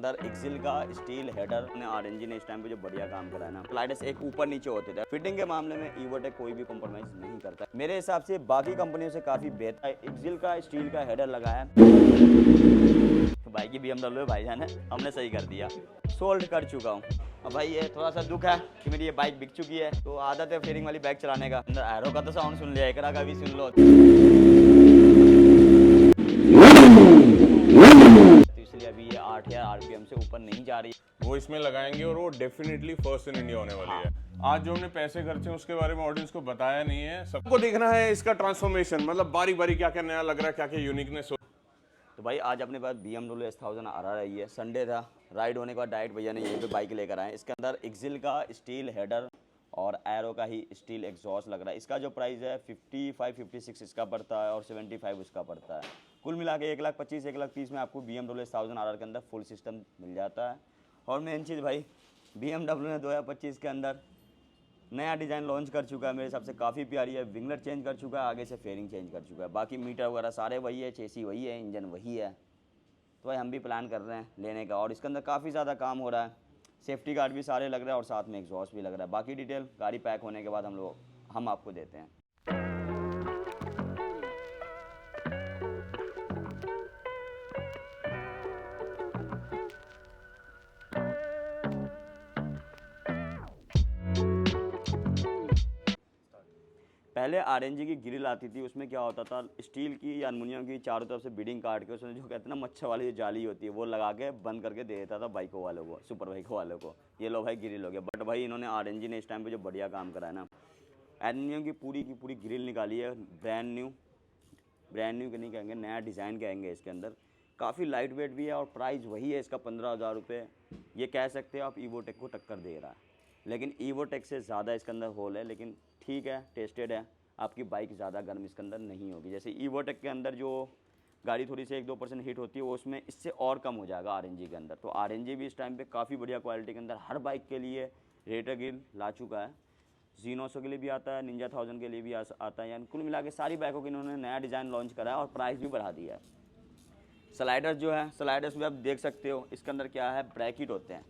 अंदर एक्सिल का steel header ने आरएनजी ने इस टाइम पे जो बढ़िया काम करा है ना, स्लाइडर्स एक ऊपर नीचे होते थे। फिटिंग के मामले में इवोटेक कोई भी कॉम्प्रोमाइज नहीं करता। मेरे हिसाब से बाकी कंपनियों से काफी बेहतर एक्सिल का स्टील का हेडर लगाया। तो भाई की BMW भाईजान है, हमने सही कर दिया, सोल्ड कर चुका हूँ। अब भाई ये थोड़ा सा दुख है कि मेरी ये बाइक बिक चुकी है, तो आदत है फेयरिंग वाली बाइक चलाने का। अंदर एरो का तो साउंड सुन लिया, एकरा का भी सुन लो, तो इसलिए अभी ये 8000 RPM से ऊपर नहीं जा रही। वो इसमें लगाएंगे और वो डेफिनेटली फर्स्ट इन इंडिया होने वाली है। आज जो हमने पैसे खर्चे हैं उसके बारे में ऑडियंस को बताया नहीं है। सबको देखना है इसका ट्रांसफॉर्मेशन, मतलब बारी बारी क्या क्या नया लग रहा है, क्या क्या यूनिकनेस हो। तो भाई आज अपने पास BMW S1000 आ रही है। संडे था, राइड होने के बाद डायरेक्ट भैया ने यहीं पे बाइक लेकर आए। इसके अंदर एक्सिल का स्टील हेडर और एरो का ही स्टील एग्जॉस्ट लग रहा है। इसका जो प्राइस है 55-56 इसका पड़ता है और 75 उसका पड़ता है। कुल मिला के 1,25,000 1,30,000 में आपको BMW S1000 के अंदर फुल सिस्टम मिल जाता है। और मेन चीज़ भाई, BMW ने 2025 के अंदर नया डिज़ाइन लॉन्च कर चुका है। मेरे हिसाब से काफ़ी प्यारी है। विंगलर चेंज कर चुका है, आगे से फेयरिंग चेंज कर चुका है, बाकी मीटर वगैरह सारे वही है, चेसी वही है, इंजन वही है। तो भाई हम भी प्लान कर रहे हैं लेने का, और इसके अंदर काफ़ी ज़्यादा काम हो रहा है। सेफ्टी गार्ड भी सारे लग रहे हैं और साथ में एग्जॉस्ट भी लग रहा है। बाकी डिटेल गाड़ी पैक होने के बाद हम आपको देते हैं। पहले आरएनजी की ग्रिल आती थी, उसमें क्या होता था, स्टील की या एल्युमिनियम की चारों तरफ से बीडिंग काट के उसमें जो कहते हैं ना मच्छर वाली जो जाली होती है वो लगा के बंद करके दे देता था बाइकों वालों को, सुपर बाइकों वालों को। ये लो भाई ग्रिल हो गया। बट भाई इन्होंने आरएनजी ने इस टाइम पे जो बढ़िया काम करा है ना, एल्युमिनियम की पूरी ग्रिल निकाली है। ब्रांड न्यू के नहीं कहेंगे, नया डिज़ाइन कहेंगे इसके अंदर। काफ़ी लाइट वेट भी है और प्राइस वही है इसका 15,000 रुपये। ये कह सकते हो आप इवोटेक को टक्कर दे रहा है, लेकिन इवोटेक से ज़्यादा इसके अंदर होल है। लेकिन ठीक है, टेस्टेड है, आपकी बाइक ज़्यादा गर्म इसके अंदर नहीं होगी। जैसे इवोटेक के अंदर जो गाड़ी थोड़ी सी 1-2% हीट होती है, वो उसमें इससे और कम हो जाएगा आरएनजी के अंदर। तो आरएनजी भी इस टाइम पे काफ़ी बढ़िया क्वालिटी के अंदर हर बाइक के लिए रेटर ग्रिल ला चुका है। Z900 के लिए भी आता है, निंजा 1000 के लिए भी आता है। यानी कुल मिला के सारी बाइकों के इन्होंने नया डिज़ाइन लॉन्च करा है और प्राइस भी बढ़ा दिया है। स्लाइडर्स जो है, स्लाइडर्स में आप देख सकते हो इसके अंदर क्या है, ब्रैकेट होते हैं।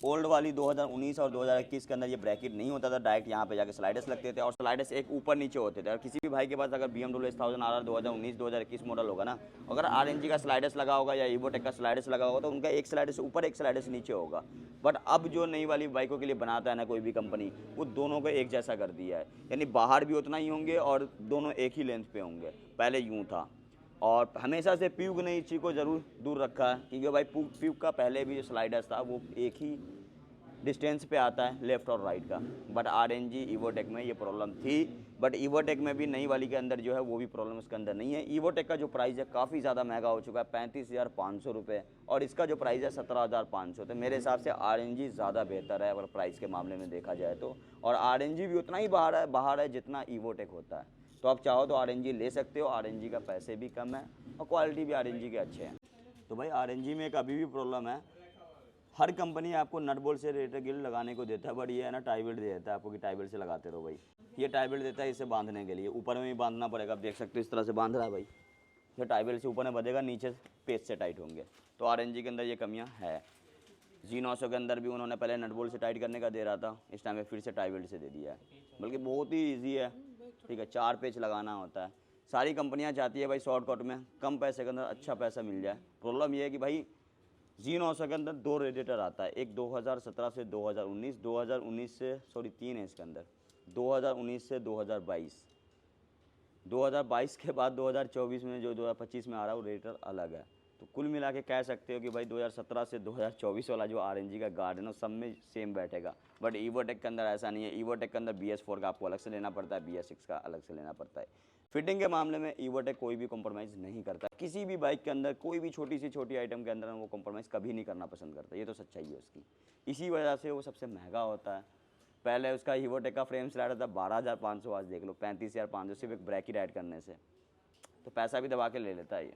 ओल्ड वाली 2019 और 2021 के अंदर ये ब्रैकेट नहीं होता था, डायरेक्ट यहाँ पे जाके स्लाइडर्स लगते थे और स्लाइडर्स एक ऊपर नीचे होते थे। और किसी भी भाई के पास अगर BMW S1000 2019-2021 मॉडल होगा ना, अगर आरएनजी का स्लाइडर्स लगा होगा या इवोटेक का स्लाइडर्स लगा होगा, तो उनका एक स्लाइडर्स ऊपर एक स्लाइडर्स नीचे होगा। बट अब जो नई वाली बाइकों के लिए बनाता है ना कोई भी कंपनी, वो दोनों को एक जैसा कर दिया है। यानी बाहर भी उतना ही होंगे और दोनों एक ही लेंथ पे होंगे। पहले यूँ था, और हमेशा से प्यूग ने इस चीज़ को ज़रूर दूर रखा है, क्योंकि भाई प्यूग का पहले भी जो स्लाइडर्स था वो एक ही डिस्टेंस पे आता है, लेफ़्ट और राइट का। बट आरएनजी इवोटेक में ये प्रॉब्लम थी, बट इवोटेक में भी नई वाली के अंदर जो है वो भी प्रॉब्लम उसके अंदर नहीं है। इवोटेक का जो प्राइस है काफ़ी ज़्यादा महंगा हो चुका है, 35,500 रुपये, और इसका जो प्राइस है 17,500। तो मेरे हिसाब से आरएनजी ज़्यादा बेहतर है अगर प्राइस के मामले में देखा जाए तो। और आरएनजी भी उतना ही बाहर है जितना इवोटेक होता है। तो आप चाहो तो आरएनजी ले सकते हो। आरएनजी का पैसे भी कम है और क्वालिटी भी आरएनजी के अच्छे हैं। तो भाई आरएनजी में एक अभी भी प्रॉब्लम है, हर कंपनी आपको नट बोल्ट से रेटर ग्रिल लगाने को देता है, बट ये है ना टाई बेल्ट दे देता है आपको कि टाई बेल्ट से लगाते रहो भाई। ये टाई बेल्ट देता है इसे बांधने के लिए, ऊपर में भी बांधना पड़ेगा। आप देख सकते हो इस तरह से बांध रहा है भाई, ये टाई बेल्ट से ऊपर में बंधेगा, नीचे पेच से टाइट होंगे। तो आरएनजी के अंदर ये कमियाँ है। Z900 के अंदर भी उन्होंने पहले नट बोल्ट से टाइट करने का दे रहा था, इस टाइम में फिर से टाई बेल्ट से दे दिया है, बल्कि बहुत ही ईजी है। ठीक है, 4 पेच लगाना होता है। सारी कंपनियाँ चाहती है भाई शॉर्टकट में कम पैसे के अंदर अच्छा पैसा मिल जाए। प्रॉब्लम ये है कि भाई Z900 के अंदर 2 रेडिएटर आता है, एक 2017 से 2019 से 3 है इसके अंदर, 2019 से 2022 के बाद 2024 में जो 2025 में आ रहा है वो रेडिएटर अलग है। तो कुल मिला के कह सकते हो कि भाई 2017 से 2024 वाला जो आरएनजी का गार्ड है ना, सब में सेम बैठेगा। बट इवोटेक के अंदर ऐसा नहीं है। इवोटेक के अंदर BS4 का आपको अलग से लेना पड़ता है, BS6 का अलग से लेना पड़ता है। फिटिंग के मामले में इवोटेक कोई भी कॉम्प्रोमाइज़ नहीं करता। किसी भी बाइक के अंदर कोई भी छोटी सी छोटी आइटम के अंदर वो कॉम्प्रोमाइज़ कभी नहीं करना पसंद करता। ये तो सच्चाई है उसकी, इसी वजह से वो सबसे महंगा होता है। पहले उसका इवोटेक का फ्रेम स्लाइडर था 12,500, आज देख लो 35,500 सिर्फ एक ब्रेक ऐड करने से। तो पैसा भी दबा के ले लेता है ये।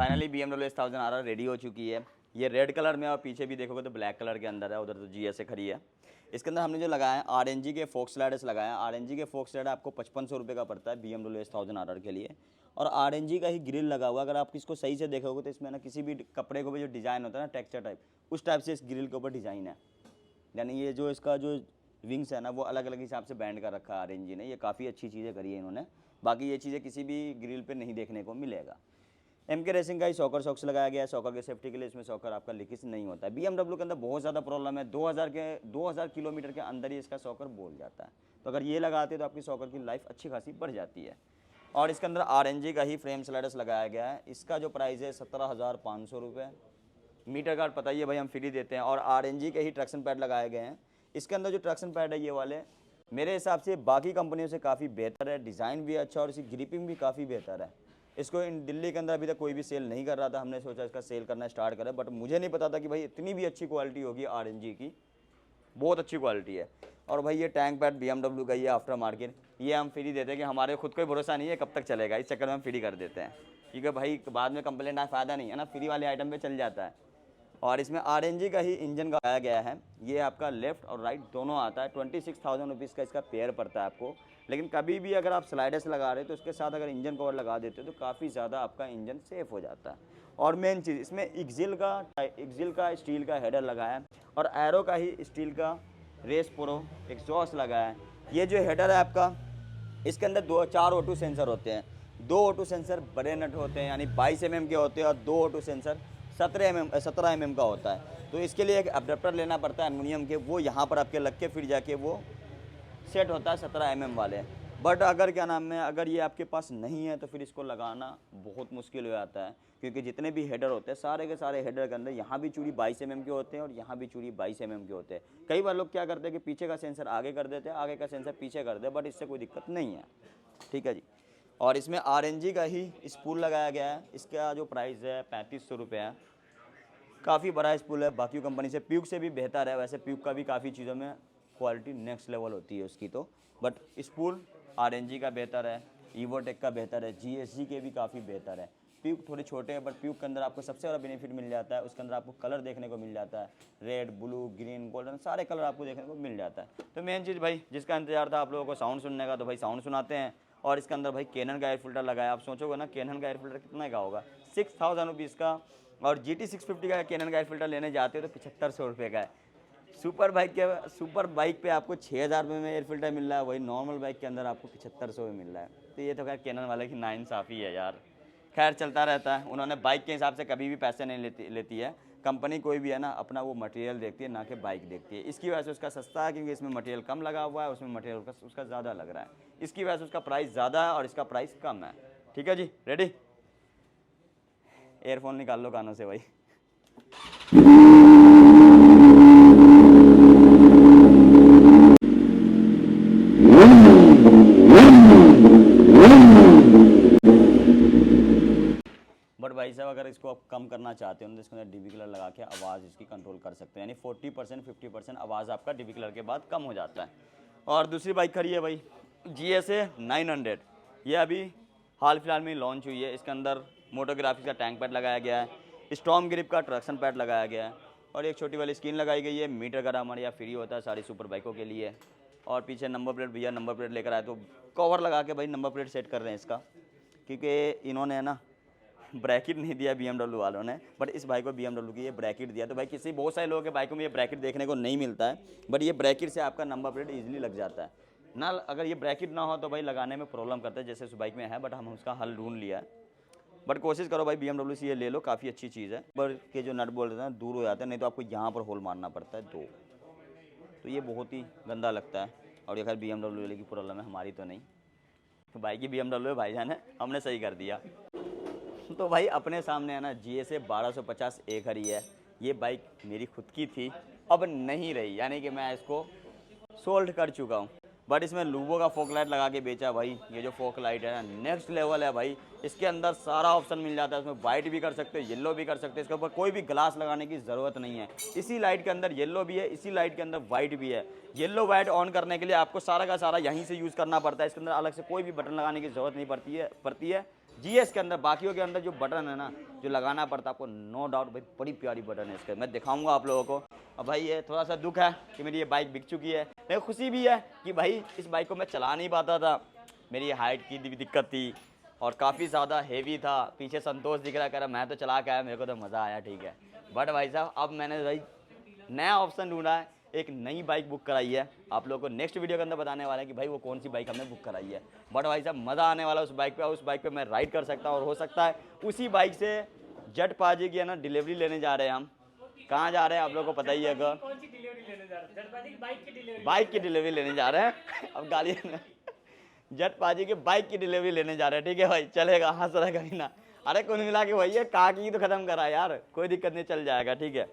फाइनली BMW S1000 रेडी हो चुकी है। ये रेड कलर में और पीछे भी देखोगे तो ब्लैक कलर के अंदर है, उधर तो GSA खड़ी है। इसके अंदर हमने जो लगाया है RNG के फोक स्लाइडर्स लगाए हैं। RNG के फोक स्लाइडर आपको 5500 रुपये का पड़ता है BMW S1000 के लिए, और RNG का ही ग्रिल लगा हुआ। अगर आप इसको सही से देखोगे तो इसमें ना किसी भी कपड़े को भी जो डिज़ाइन होता है ना टेक्सचर टाइप, उस टाइप से इस ग्रिल के ऊपर डिज़ाइन है। यानी ये जो इसका जो विंग्स है ना वो अलग अलग हिसाब से बैंड कर रखा है RNG ने। ये काफ़ी अच्छी चीज़ें करी है इन्होंने, बाकी ये चीज़ें किसी भी ग्रिल पे नहीं देखने को मिलेगा। MK रेसिंग का ही सॉकर सॉक्स लगाया गया है, सॉकर के सेफ्टी के लिए। इसमें सॉकर आपका लीकेज नहीं होता है। BMW के अंदर बहुत ज़्यादा प्रॉब्लम है, 2000 किलोमीटर के अंदर ही इसका सॉकर बोल जाता है। तो अगर ये लगाते हैं तो आपकी सॉकर की लाइफ अच्छी खासी बढ़ जाती है। और इसके अंदर RNG का ही फ्रेम स्लाइडर्स लगाया गया है। इसका जो प्राइस है 17,500 रुपये। मीटर कार्ड पता ही है भाई, हम फ्री देते हैं। और RNG के ही ट्रैक्शन पैड लगाए गए हैं। इसके अंदर जो ट्रैक्शन पैड है ये वाले मेरे हिसाब से बाकी कंपनियों से काफ़ी बेहतर है, डिज़ाइन भी अच्छा और इसकी ग्रिपिंग भी काफ़ी बेहतर है। इसको दिल्ली के अंदर अभी तक कोई भी सेल नहीं कर रहा था, हमने सोचा इसका सेल करना स्टार्ट करें, बट मुझे नहीं पता था कि भाई इतनी भी अच्छी क्वालिटी होगी RNG की। बहुत अच्छी क्वालिटी है। और भाई ये टैंक पैड BMW का ही है आफ्टर मार्केट, ये हम फ्री देते हैं कि हमारे खुद को ही भरोसा नहीं है कब तक चलेगा, इस चक्कर में हम फ्री कर देते हैं, क्योंकि भाई बाद में कंप्लेंट आए फ़ायदा नहीं है ना, फ्री वाले आइटम पे चल जाता है। और इसमें RNG का ही इंजन का आया गया है। ये आपका लेफ़्ट और राइट दोनों आता है। 26,000 रुपीज़ का इसका पेयर पड़ता है आपको। लेकिन कभी भी अगर आप स्लाइडर्स लगा रहे हो तो उसके साथ अगर इंजन कवर लगा देते हो तो काफ़ी ज़्यादा आपका इंजन सेफ हो जाता है। और मेन चीज़ इसमें एक्सिल का स्टील का हेडर लगाया है, और एरो का ही स्टील का रेस प्रो एग्जॉस्ट लगाया है। ये जो हेडर है आपका, इसके अंदर 4 ऑटो सेंसर होते हैं। 2 ऑटो सेंसर बड़े नट होते हैं, यानी 22 mm के होते हैं, और 2 ऑटो सेंसर 17 mm का होता है। तो इसके लिए एक अडेप्टर लेना पड़ता है एल्युमिनियम के, वो यहाँ पर आपके लग के फिर जाके वो सेट होता है 17 mm वाले। बट अगर क्या नाम है, अगर ये आपके पास नहीं है तो फिर इसको लगाना बहुत मुश्किल हो जाता है, क्योंकि जितने भी हेडर होते हैं सारे के सारे हेडर के अंदर यहाँ भी चूड़ी 22 mm के होते हैं और यहाँ भी चूड़ी 22 mm के होते हैं। कई बार लोग क्या करते हैं कि पीछे का सेंसर आगे कर देते हैं, आगे का सेंसर पीछे कर दे, बट इससे कोई दिक्कत नहीं है, ठीक है जी। और इसमें RNG का ही स्पूल लगाया गया है। इसका जो प्राइस है 3500 रुपये है। काफ़ी बड़ा स्पूल है, बाकी कंपनी से प्यूक से भी बेहतर है। वैसे प्यूक का भी काफ़ी चीज़ों में क्वालिटी नेक्स्ट लेवल होती है उसकी, तो बट स्पूल RNG का बेहतर है, ईवोटेक का बेहतर है, GSG के भी काफ़ी बेहतर है। प्यूक थोड़े छोटे हैं, बट प्यूक के अंदर आपको सबसे बड़ा बेनिफिट मिल जाता है, उसके अंदर आपको कलर देखने को मिल जाता है, रेड, ब्लू, ग्रीन, गोल्डन, सारे कलर आपको देखने को मिल जाता है। तो मेन चीज़ भाई जिसका इंतजार था आप लोगों को साउंड सुनने का, तो भाई साउंड सुनाते हैं। और इसके अंदर भाई कैनन का एयर फिल्टर लगाया। आप सोचोगे ना कैनन का एयर फिल्टर कितने का होगा, 6,000 रुपीज़ का। और GT 650 का कैनन का एयर फिल्टर लेने जाते हो तो 7500 रुपये का है। सुपर बाइक पे आपको 6,000 रुपये में एयर फिल्टर मिल रहा है, वही नॉर्मल बाइक के अंदर आपको 7500 में मिल रहा है। तो ये तो खैर कैनन वाले की नाइंसाफ़ी है यार। खैर चलता रहता है, उन्होंने बाइक के हिसाब से कभी भी पैसे नहीं लेती है कंपनी। कोई भी है ना अपना वो मटेरियल देखती है, ना कि बाइक देखती है। इसकी वजह से उसका सस्ता है, क्योंकि इसमें मटेरियल कम लगा हुआ है, उसमें मटेरियल उसका ज़्यादा लग रहा है। इसकी वजह से उसका प्राइस ज़्यादा है और इसका प्राइस कम है, ठीक है जी। रेडी, एयरफोन निकाल लो कानों से भाई। बट भाई साहब अगर इसको आप कम करना चाहते हो तो इसके अंदर DB कलर लगा के आवाज़ इसकी कंट्रोल कर सकते हैं, यानी 40% 50% आवाज़ आपका DB कलर के बाद कम हो जाता है। और दूसरी बाइक खड़ी है भाई GSA 900। ये अभी हाल फिलहाल में लॉन्च हुई है। इसके अंदर मोटोग्राफी का टैंक पैड लगाया गया है, स्टॉर्म ग्रिप का ट्रैक्शन पैड लगाया गया है, और एक छोटी वाली स्क्रीन लगाई गई है। मीटर का हमारे यहाँ फ्री होता है सारी सुपर बाइकों के लिए। और पीछे नंबर प्लेट, भैया नंबर प्लेट लेकर आए तो कवर लगा के भाई नंबर प्लेट सेट कर रहे हैं इसका, क्योंकि इन्होंने ना ब्रैकेट नहीं दिया BMW वालों ने, बट इस बाइक को BMW की ये ब्रैकेट दिया। तो भाई किसी बहुत सारे लोगों के बाइकों में ये ब्रैकेट देखने को नहीं मिलता है, बट ये ब्रैकेट से आपका नंबर प्लेट ईजिली लग जाता है ना। अगर ये ब्रैकेट ना हो तो भाई लगाने में प्रॉब्लम करता है, जैसे उस बाइक में है, बट हम उसका हल ढूंढ लिया है। बट कोशिश करो भाई BMW से ये ले लो, काफ़ी अच्छी चीज़ है। पर के जो नट बोल्ट हैं दूर हो जाते हैं, नहीं तो आपको यहाँ पर होल मारना पड़ता है 2, तो ये बहुत ही गंदा लगता है। और ये खैर BMW वाले की प्रॉब्लम है, हमारी तो नहीं। तो बाइक की BMW भाईजान है, हमने सही कर दिया। तो भाई अपने सामने है ना GSA 1250 ए खड़ी है। ये बाइक मेरी खुद की थी, अब नहीं रही, यानी कि मैं इसको सोल्ड कर चुका हूँ। बट इसमें लूबो का फोक लाइट लगा के बेचा भाई। ये जो फोक लाइट है ना नेक्स्ट लेवल है भाई। इसके अंदर सारा ऑप्शन मिल जाता है, इसमें वाइट भी कर सकते हो, येलो भी कर सकते हो। इसके ऊपर कोई भी ग्लास लगाने की ज़रूरत नहीं है। इसी लाइट के अंदर येलो भी है, इसी लाइट के अंदर वाइट भी है। येलो वाइट ऑन करने के लिए आपको सारा का सारा यहीं से यूज़ करना पड़ता है। इसके अंदर अलग से कोई भी बटन लगाने की ज़रूरत नहीं पड़ती है। GS के अंदर, बाकियों के अंदर जो बटन है ना जो लगाना पड़ता है आपको, नो डाउट भाई बड़ी प्यारी बटन है इसके, मैं दिखाऊंगा आप लोगों को। अब भाई ये थोड़ा सा दुख है कि मेरी ये बाइक बिक चुकी है, लेकिन खुशी भी है कि भाई इस बाइक को मैं चला नहीं पाता था, मेरी हाइट की भी दिक्कत थी और काफ़ी ज़्यादा हेवी था। पीछे संतोष दिख रहा, कह रहा मैं तो चला के आया, मेरे को तो मज़ा आया, ठीक है। बट भाई साहब अब मैंने भाई नया ऑप्शन ढूंढा है, एक नई बाइक बुक कराई है। आप लोगों को नेक्स्ट वीडियो के अंदर बताने वाला है कि भाई वो कौन सी बाइक हमने बुक कराई है। बट भाई साहब मज़ा आने वाला है उस बाइक पे, और उस बाइक पे मैं राइड कर सकता हूँ, और हो सकता है उसी बाइक से जट पाजी की है ना डिलीवरी लेने जा रहे हैं हम। कहाँ जा रहे हैं आप लोगों को पता ही है, कौन सी डिलीवरी लेने जा रहे हैं? जटपाजी की बाइक की डिलीवरी। बाइक की डिलीवरी लेने जा रहे हैं। अब गाली जट पाजी के बाइक की डिलीवरी लेने जा रहे हैं, ठीक है भाई, चलेगा, हंस रहा कहीं ना। अरे कुल मिला के वही है, काकी तो खत्म करा यार, कोई दिक्कत नहीं, चल जाएगा, ठीक है।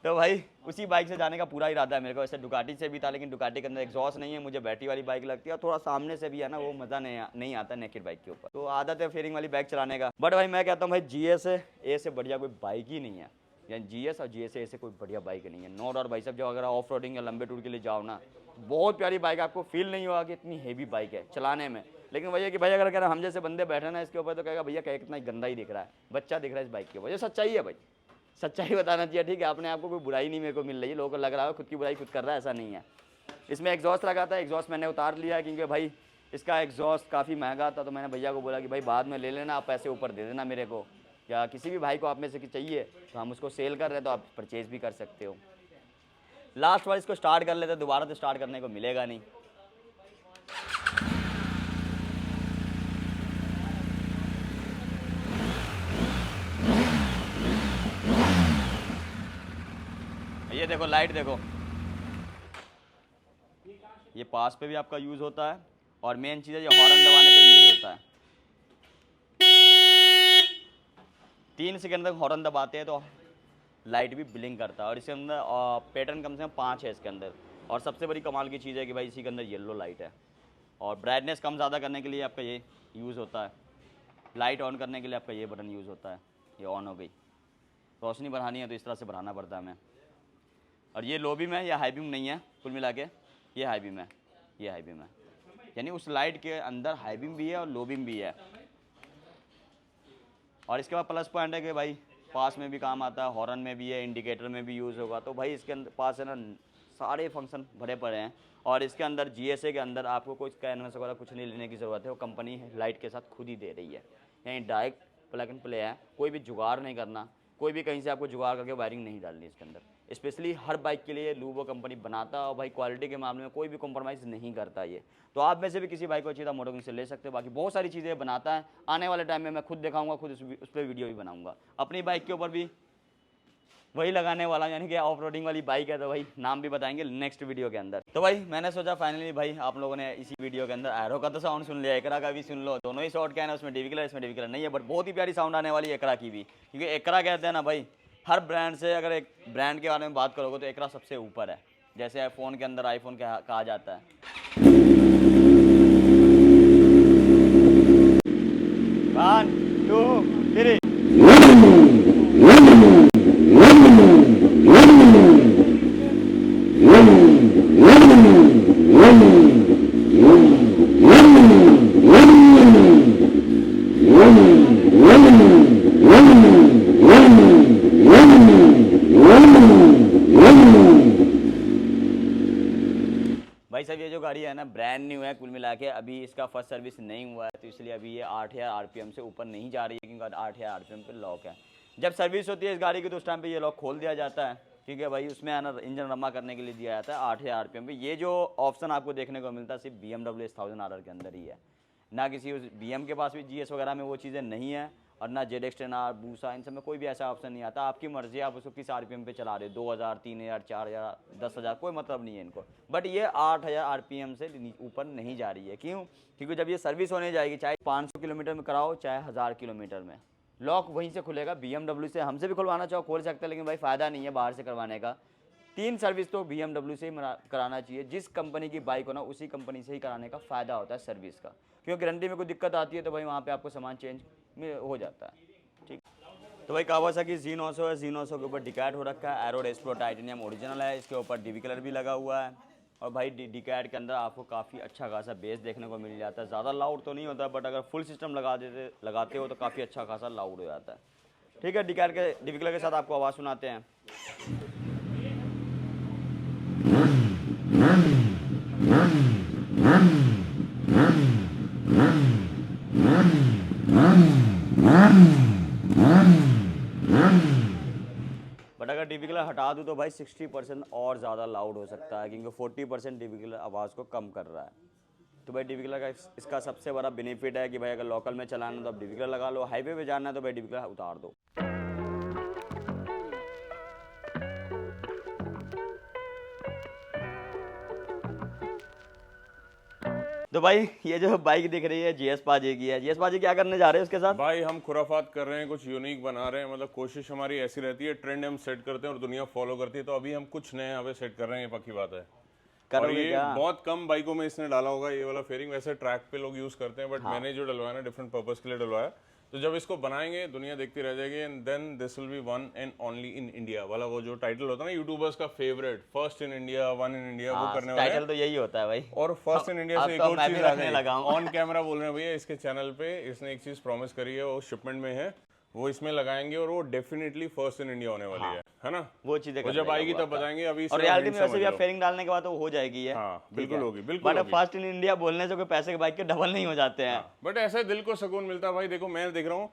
तो भाई उसी बाइक से जाने का पूरा इरादा है मेरे को। वैसे डुकाटी से भी था, लेकिन डुकाटी के अंदर एग्जॉस्ट नहीं है, मुझे बैटरी वाली बाइक लगती है, और थोड़ा सामने से भी है ना वो मज़ा नहीं आता नेकेड बाइक के ऊपर। तो आदत है फेयरिंग वाली बाइक चलाने का। बट भाई मैं कहता हूँ भाई GS ए से बढ़िया कोई बाइक ही नहीं है, यानी GS और GS ए से कोई बढ़िया बाइक नहीं है, नो डाउट भाई साहब। जो अगर ऑफ रोडिंग या लंबे टूर के लिए जाओ ना, बहुत प्यारी बाइक, आपको फील नहीं होगा कि इतनी हेवी बाइक है चलाने में। लेकिन वही है कि भाई अगर कह रहा हम जैसे बंदे बैठे ना इसके ऊपर, तो कहेगा भैया क्या कितना गंदा ही दिख रहा है, बच्चा दिख रहा है इस बाइक के ऊपर। ये सच्चाई है भाई, सच्चाई बताना चाहिए, ठीक है। अपने आप को कोई बुराई नहीं मेरे को मिल रही है, लोगों को लग रहा है खुद की बुराई खुद कर रहा है, ऐसा नहीं है। इसमें एग्जॉस्ट लगा था, एग्जॉस्ट मैंने उतार लिया क्योंकि भाई इसका एग्जॉस्ट काफ़ी महंगा था। तो मैंने भैया को बोला कि भाई बाद में ले लेना, आप पैसे ऊपर दे देना मेरे को, या किसी भी भाई को आप में से चाहिए तो हम उसको सेल कर रहे हैं तो आप परचेज़ भी कर सकते हो। लास्ट बार इसको स्टार्ट कर लेते, दोबारा तो स्टार्ट करने को मिलेगा नहीं। ये देखो लाइट देखो, ये पास पे भी आपका यूज़ होता है, और मेन चीज़ है ये हॉर्न दबाने पे भी यूज़ होता है। 3 सेकंड तक हॉर्न दबाते हैं तो लाइट भी ब्लिंक करता है, और इसके अंदर पैटर्न कम से कम 5 है इसके अंदर। और सबसे बड़ी कमाल की चीज़ है कि भाई इसी के अंदर येलो लाइट है, और ब्राइटनेस कम ज़्यादा करने के लिए आपका ये यूज़ होता है, लाइट ऑन करने के लिए आपका ये बटन यूज़ होता है। ये ऑन हो गई, रोशनी बढ़ानी है तो इस तरह से बढ़ाना पड़ता है हमें। और ये लो बीम है, या हाई बीम नहीं है, कुल मिला के ये हाई बीम है, ये हाई बीम है, यानी उस लाइट के अंदर हाई बीम भी है और लो बीम भी है। और इसके बाद प्लस पॉइंट है कि भाई पास में भी काम आता है, हॉर्न में भी है, इंडिकेटर में भी यूज़ होगा। तो भाई इसके अंदर पास है ना सारे फंक्शन भरे पड़े हैं। और इसके अंदर GSA के अंदर आपको कोई कैनवस वगैरह कुछ नहीं लेने की ज़रूरत है, वो कंपनी लाइट के साथ खुद ही दे रही है, यानी डायरेक्ट प्लग एंड प्ले है, कोई भी जुगाड़ नहीं करना, कोई भी कहीं से आपको जुगाड़ करके वायरिंग नहीं डालनी इसके अंदर। स्पेशली हर बाइक के लिए लूवो कंपनी बनाता है, और भाई क्वालिटी के मामले में कोई भी कॉम्प्रोमाइज़ नहीं करता ये। तो आप में से भी किसी बाइक को चाहिए मोटो किंग से ले सकते हो। बाकी बहुत सारी चीज़ें बनाता है, आने वाले टाइम में मैं खुद दिखाऊंगा, खुद उस पर वीडियो भी बनाऊंगा। अपनी बाइक के ऊपर भी वही लगाने वाला, यानी कि ऑफ रोडिंग वाली बाइक है, तो भाई नाम भी बताएंगे नेक्स्ट वीडियो के अंदर। तो भाई मैंने सोचा फाइनली भाई आप लोगों ने इसी वीडियो के अंदर एरो का तो साउंड सुन लिया, एकरा का भी सुन लो, दोनों ही शॉर्ट कैन है, उसमें डिविकलर इसमें डिविकलर नहीं है, बट बहुत ही प्यारी साउंड आने वाली है एकरा की भी। क्योंकि एकरा कहते हैं ना भाई, हर ब्रांड से अगर एक ब्रांड के बारे में बात करोगे तो एकरा सबसे ऊपर है। जैसे फ़ोन के अंदर आईफोन कहा जाता है। 1 2 3 भाई साहब ये जो गाड़ी है ना ब्रांड न्यू है, कुल मिला के अभी इसका फर्स्ट सर्विस नहीं हुआ है, तो इसलिए अभी ये 8000 RPM से ऊपर नहीं जा रही है, क्योंकि 8000 RPM पे लॉक है। जब सर्विस होती है इस गाड़ी की तो उस टाइम पे ये लॉक खोल दिया जाता है, क्योंकि भाई उसमें है ना इंजन रमा करने के लिए दिया जाता है 8000 RPM पे। ये जो ऑप्शन आपको देखने को मिलता है सिर्फ BMW S1000RR के अंदर ही है, ना किसी उस BM के पास भी GS वगैरह में वो चीज़ें नहीं है, और ना ZX-10R बूसा इन सब में कोई भी ऐसा ऑप्शन नहीं आता। आपकी मर्जी, आप उसको किस RPM पे चला रहे हो, 2000 3000 4000 10000, कोई मतलब नहीं है इनको। बट ये 8000 RPM से ऊपर नहीं जा रही है। क्यों? क्योंकि जब ये सर्विस होने जाएगी, चाहे 500 किलोमीटर में कराओ चाहे 1000 किलोमीटर में, लॉक वहीं से खुलेगा। BMW से हमसे भी खुलवाना चाहो खोल सकते हैं, लेकिन भाई फ़ायदा नहीं है बाहर से करवाने का। 3 सर्विस तो BMW से ही कराना चाहिए। जिस कंपनी की बाइक हो ना उसी कंपनी से ही कराने का फ़ायदा होता है सर्विस का, क्योंकि गारंटी में कोई दिक्कत आती है तो भाई वहाँ पे आपको सामान चेंज में हो जाता है। ठीक, तो भाई कावासाकी Z900 है, Z900 के ऊपर डिकैट हो रखा है, एरो रेस्प्रो टाइटेनियम ओरिजिनल है, इसके ऊपर डिवी कलर भी लगा हुआ है। और भाई डीकैट के अंदर आपको काफ़ी अच्छा खासा बेस देखने को मिल जाता है। ज़्यादा लाउड तो नहीं होता, बट अगर फुल सिस्टम लगाते हो तो काफ़ी अच्छा खासा लाउड हो जाता है। ठीक है, डीकैट के डिविकलर के साथ आपको आवाज़ सुनाते हैं। बट अगर डिविकलर हटा दूँ तो भाई 60% और ज़्यादा लाउड हो सकता है, क्योंकि 40% डिविकलर आवाज़ को कम कर रहा है। तो भाई डिविकलर का इसका सबसे बड़ा बेनिफिट है कि भाई अगर लोकल में चलाना है तो आप डिविकलर लगा लो, हाईवे पे जाना है तो भाई डिविकलर उतार दो। तो भाई ये जो बाइक दिख रही है जीएस पाजी की है, जीएस पाजी क्या करने जा रहे हैं उसके साथ? भाई हम खुराफात कर रहे हैं, कुछ यूनिक बना रहे हैं। मतलब कोशिश हमारी ऐसी रहती है, ट्रेंड हम सेट करते हैं और दुनिया फॉलो करती है। तो अभी हम कुछ नए यहाँ पे सेट कर रहे हैं, ये पक्की बात है। और करोगे ये क्या? बहुत कम बाइकों में इसने डाला होगा ये वाला फेयरिंग। वैसे ट्रैक पे लोग यूज करते हैं, बट हाँ। मैंने जो डलवाया ना डिफरेंट पर्पस के लिए डलवाया। तो जब इसको बनाएंगे दुनिया देखती रह जाएगी। And then this will be one and only in India वाला वो जो टाइटल होता है ना यूट्यूबर्स का favourite, first in India, one in India, वो करने वाले टाइटल तो यही होता है भाई। और फर्स्ट इन इंडिया अब से एक तो और मैं चीज भी आ रखने लगा हूं। ऑन कैमरा बोल रहे हैं भैया इसके चैनल पे। इसने एक चीज प्रॉमिस करी है, वो शिपमेंट में है, वो इसमें लगाएंगे और वो डेफिनेटली फर्स्ट इन इंडिया होने वाली है ना? वो चीजें वो जब आएगी तब बताएंगे। अभी और रियलिटी में वैसे भी आप फेयरिंग डालने के बाद तो हो जाएगी है। हाँ बिल्कुल होगी, बिल्कुल बट फर्स्ट इन इंडिया बोलने से कोई पैसे के बाइक के डबल नहीं हो जाते हैं। बट ऐसे दिल को सुकून मिलता है भाई। देखो मैं देख रहा हूँ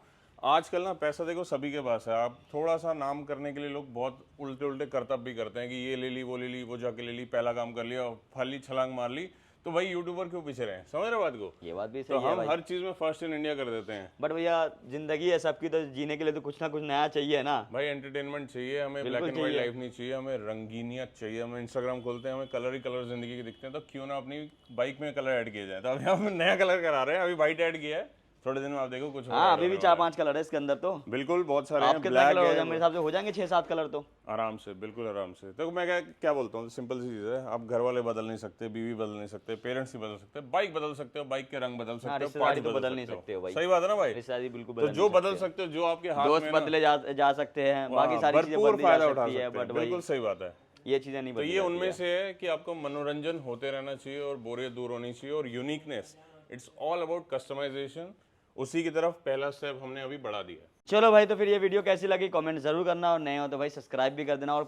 आजकल ना पैसा देखो सभी के पास है। आप थोड़ा सा नाम करने के लिए लोग बहुत उल्टे उल्टे करतब भी करते हैं कि ये ले ली, वो ले ली, वो जाके ले ली, पहला काम कर लिया, फाली छलांग मार ली। तो भाई यूट्यूबर क्यों पीछे रहे? समझ रहे बात को? ये बात भी तो सही है हम भाई। हर चीज में फर्स्ट इन इंडिया कर देते हैं। बट भैया जिंदगी है सबकी, तो जीने के लिए तो कुछ ना कुछ नया चाहिए ना भाई एंटरटेनमेंट चाहिए हमें, ब्लैक एंड व्हाइट लाइफ नहीं चाहिए हमें, रंगीनियत चाहिए हमें। इंस्टाग्राम खोलते हैं हमें कलर ही कलर जिंदगी के दिखते हैं, तो क्यों ना अपनी बाइक में कलर ऐड किया जाए। तो अभी हम नया कलर करा रहे हैं, अभी व्हाइट ऐड किया है। थोड़े दिन में आप देखो कुछ हाँ, अभी भी 4-5 कलर है इसके अंदर तो। बिल्कुल बहुत सारे आप हैं। कितना कलर हो ब्लैक जाए मेरे हिसाब से हो जाएंगे 6-7 कलर तो आराम से, बिल्कुल आराम से। तो मैं क्या बोलता हूँ, सिंपल सी चीज़ है। आप घर वाले बदल नहीं सकते, बीवी बदल नहीं सकते, पेरेंट्स नहीं बदल सकते, बाइक बदल सकते हो, बाइक के रंग बदल सकते हो, रिश्तेदारी तो बदल नहीं सकते हो भाई। सही बात है ना भाई? रिश्तेदारी बिल्कुल तो बदल जो बदल सकते हो, जो आपके हाथ दोस्त में बदले जा सकते हैं, बाकी सारी चीजें भरपूर बदली जा फायदा उठा सकती है, सकते हैं। बट भाई बिल्कुल सही बात है। ये चीजें नहीं तो बदली ये जाती उनमें है। से है कि आपको मनोरंजन होते रहना चाहिए और बोरियत दूर होनी चाहिए और uniqueness. It's all about customisation. उसी की तरफ पहला स्टेप हमने अभी बढ़ा दिया। चलो भाई, तो फिर ये वीडियो कैसी लगी कमेंट जरूर करना, और नए हो तो भाई सब्सक्राइब भी कर देना। और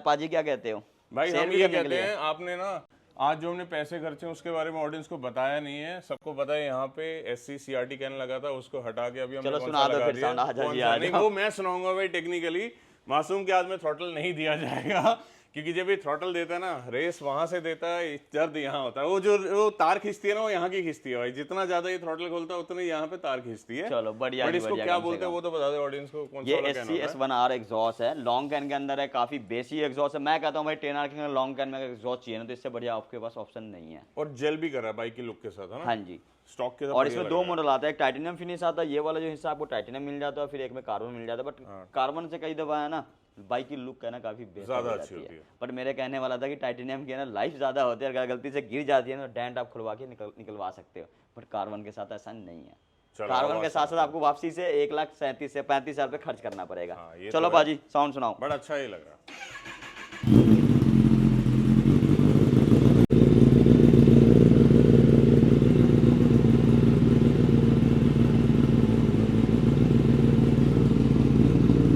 पाजी क्या कहते हो भाई? शेयर हम भी ये करने के कहते लिए। हैं, आपने ना आज जो हमने पैसे खर्चे उसके बारे में ऑडियंस को बताया नहीं है। सबको पता है यहाँ पे SC CRT कहने लगा था, उसको हटा के अभी हमने चलो कौन सुना सा दो लगा फिर दिया? साउंड, आजा कौन जी, सा? आजा। नहीं, वो मैं सुनाऊंगा भाई। टेक्निकली मासूम के हाथ में थ्रॉटल नहीं दिया जाएगा, क्योंकि जब ये थ्रॉटल देता है ना, रेस वहां से देता है, दर्द यहाँ होता है। वो तार खींचती है ना, वो यहाँ की खींचती है भाई। जितना ज्यादा ये थ्रॉटल खोलता है उतनी यहाँ पे तार खींचती है। चलो बढ़िया बट जी, इसको बढ़िया, क्या कम से बोलते हैं कम। वो तो बता दे ऑडियंस को। कौन सा ये वाला कहना होता है? SC-S1R एग्जॉस्ट है, लॉन्ग कैन के अंदर है, काफी बेसी एग्जॉस्ट है। मैं कहता हूँ भाई 10R के लॉन्ग कैन में एग्जॉस्ट चाहिए ना, तो इससे बढ़िया आपके पास ऑप्शन नहीं है। और जेल भी कर रहा है बाइक की लुक के साथ, है ना? हाँ जी। स्टॉक के साथ और बढ़िया इसमें लग 2 रहा है। मॉडल आता है, एक टाइटेनियम फिनिश आता है, ये वाला जो हिस्सा आपको टाइटेनियम मिल जाता है, फिर एक में कार्बन मिल जाता है। बट कार्बन से कई दफा है ना बाइक की लुक है ना काफी बेहतर ज्यादा हो अच्छी जाती होती है। है। बट मेरे कहने वाला था कि टाइटेनियम की है ना लाइफ ज्यादा होती है, अगर गलती से गिर जाती है ना तो डेंट आप खुलवा के निकलवा सकते हो। बट कार्बन के साथ ऐसा नहीं है। चलो, कार्बन आवाज के साथ साथ आपको वापसी से 1,37,000 से 35,000 रुपये खर्च करना पड़ेगा। हाँ, ये चलो तो है। बाजी साउंड सुनाओ। बड़ा अच्छा ही लग रहा।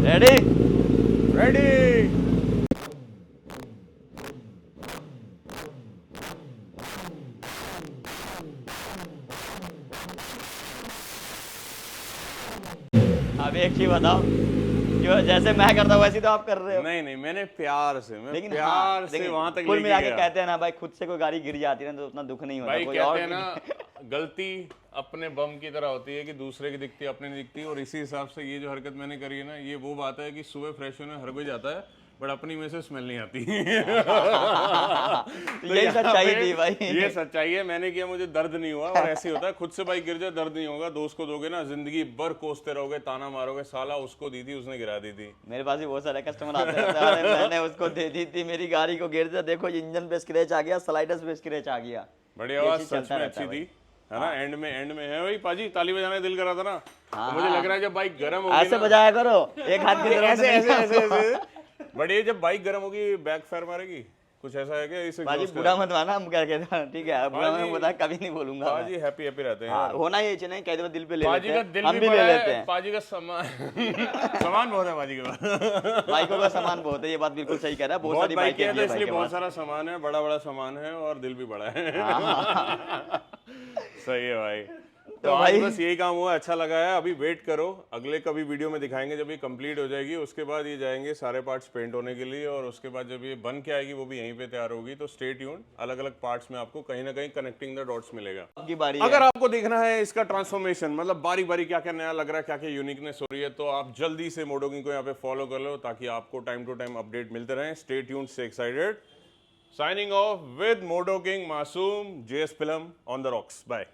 रेडी? रेडी। अब एक चीज बताओ, जो जैसे मैं करता हूँ वैसे तो आप कर रहे हो। नहीं नहीं, मैंने प्यार से, मैं लेकिन प्यार हाँ, से लेकिन वहां तक कुल लेके मिला के गया। कहते हैं ना भाई, खुद से कोई गाड़ी गिर जाती है ना तो उतना दुख नहीं होता। भाई कोई कहते और हैं ना, गलती अपने बम की तरह होती है कि दूसरे की दिखती है, अपने नहीं दिखती। और इसी हिसाब से ये जो हरकत मैंने करी है ना, ये वो बात है कि सुबह फ्रेश होने हर कोई जाता है, बट अपनी में से स्मेल नहीं आती। तो यही सच्चाई थी भाई। ये सच्चाई है। मैंने किया, मुझे दर्द नहीं हुआ। और ऐसे ही होता है, खुद से बाइक गिर जाए दर्द नहीं होगा। दोस्त को दोगे ना, जिंदगी भर कोसते रहोगे, ताना मारोगे, साला उसको दी थी, उसने गिरा दी थी। मेरे पास भी बहुत सारे कस्टमर आते रहते हैं, अरे मैंने उसको दे दी थी, मेरी गाड़ी को गिर दिया, देखो इंजन पे स्क्रैच आ गया, स्लाइडर्स पे स्क्रैच आ गया। बड़ी ये आवाज चीज सच चलता में रहता अच्छी है थी, है ना? एंड में है भाई। पाजी ताली बजाने दिल कर रहा था ना, हाँ, तो मुझे लग रहा है जब बाइक गर्म होगी ऐसे ना, बजाया करो, एक हाथ की जरूरत ऐसे नहीं ऐसे है ऐसे आपको। ऐसे। बट ये जब बाइक गर्म होगी बैक फायर मारेगी, कुछ ऐसा है क्या इसे बाजी बुरा मत माना, हम क्या कहते हैं, ठीक है बुरा बाजी- मैं बता कभी नहीं बोलूंगा मैं। पाजी हैप्पी हैप्पी रहते हैं हाँ, यार। होना ये चाहिए, कह दो दिल पे ले पाजी लेते का हैं, दिल हम भी भी ले बड़ा लेते है, हैं। पाजी का सामान सामान बहुत है पाजी के पास। बाइकों का सामान बहुत है, ये बात बिल्कुल सही कह रहा है, बहुत बहुत सारी बाइकें बाइकें हैं भी तो है इसलिए भाई के बहुत पास। सारा सामान है, बड़ा बड़ा सामान है और दिल भी बड़ा है। सही है भाई। तो आज भाई- बस यही काम हुआ, अच्छा लगा है। अभी वेट करो, अगले कभी वीडियो में दिखाएंगे जब ये कंप्लीट हो जाएगी, उसके बाद ये जाएंगे सारे पार्ट्स पेंट होने के लिए, और उसके बाद जब ये बन के आएगी वो भी यहीं पे तैयार होगी। तो स्टे ट्यून्ड, अलग अलग पार्ट्स में आपको कहीं ना कहीं कनेक्टिंग द डॉट्स मिलेगा। आपकी बारी अगर है। आपको देखना है इसका ट्रांसफॉर्मेशन, मतलब बारी बारी क्या क्या नया लग रहा है, क्या क्या यूनिकनेस हो रही है, तो आप जल्दी से मोटो किंग को यहाँ पे फॉलो कर लो ताकि आपको टाइम टू टाइम अपडेट मिलते रहें। Stay tuned, stay excited. Signing off with Moto King Masoom, JS film on the rocks. Bye.